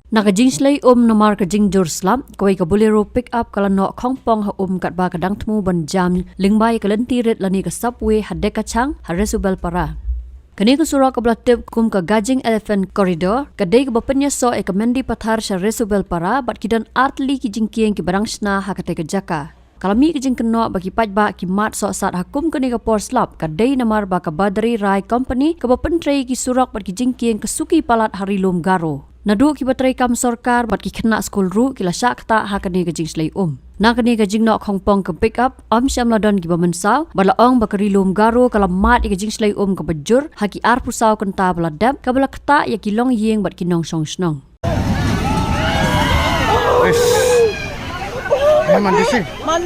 Nakajing slay namar kajing jor slap kawai ka Bolero pick up kala no Khongpong ha kat ba kadang temu ban jam lingbai kalenti ret lani ka subway hadde kachang ha Resubelpara. Kani ko sura ka blatip kum ka gajing elephant corridor kadai ka bapanya so e ka Mendipathar sa Resubelpara bat kidan artli ki jingkieng ki barang sna ha kate ka jaka. Kalami kijing keno bagi pajba ki mat so sat hakum kani ka por slap kadai namar ba ka Badari Rai Company ka bapentrei ki surak bat kijing kieng ka suki palat harilum garo. Nadu ki batrai kam sorkar bat ki kena skul ru ki la syakta ha kani ka jing slay Na kani ka jing nok Khongpong ka pick up syam ladon ki bamensau bala ong bakari lum garo kala mat ki jing slay ka bajur ha ki ar pusau kenta bala dap ka bala kta ya ki long yeng bat ki nong song snong. Man di sini. Man.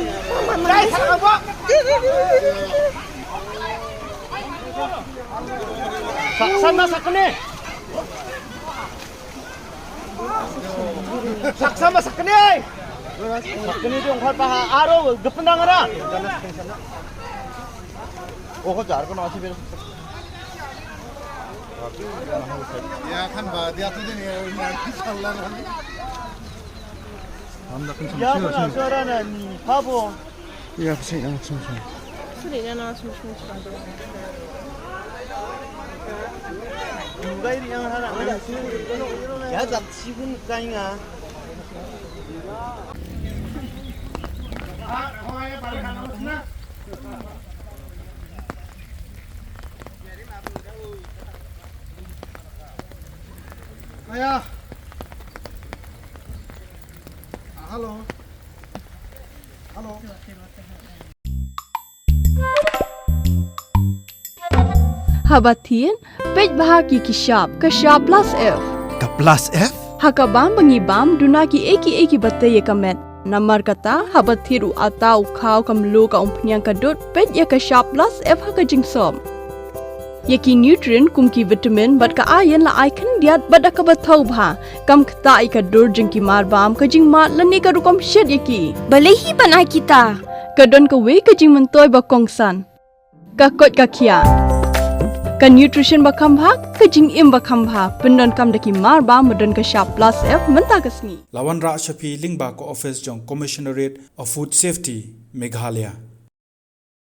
Saksama sakne. Saksama sakne. Sakne itu orang paha aro gependang ara. Oh kau jar kau nasi ber. Ya kan dia tu ni insyaallah. Ya mana seorang ni pabo. Ya pasti yang semua. Sudah nak semua. Enggak ini yang harap. Ya tak sibuk kainga. Oh ya balik kanan sana. Ayah. Halo. Halo. Habatin, pej bahagi kishap, kashap plus F. Ka plus F? Hakabam bangibam dunaki eki batay kamet. Namar kata habatiru atau kau kamlu ka umpnyang kadut pej ya kashap plus F hakajing som. Yaki nutrient kumki vitamin bat ka ayan la icon diat bat ka batau bha kam kta ka dur jingki marbam ka jing mat lani ka rukom shed yaki balehi banai kita kadon ka we ka jing mentoy ba kongsan ka kot ka kia ka nutrition ba khambha ka jing im ba khambha pendon kam daki marbam modon ka sharp plus F menta kasni Lawan Ra Shafi Lingba ko office jong commissionerate of food safety Meghalaya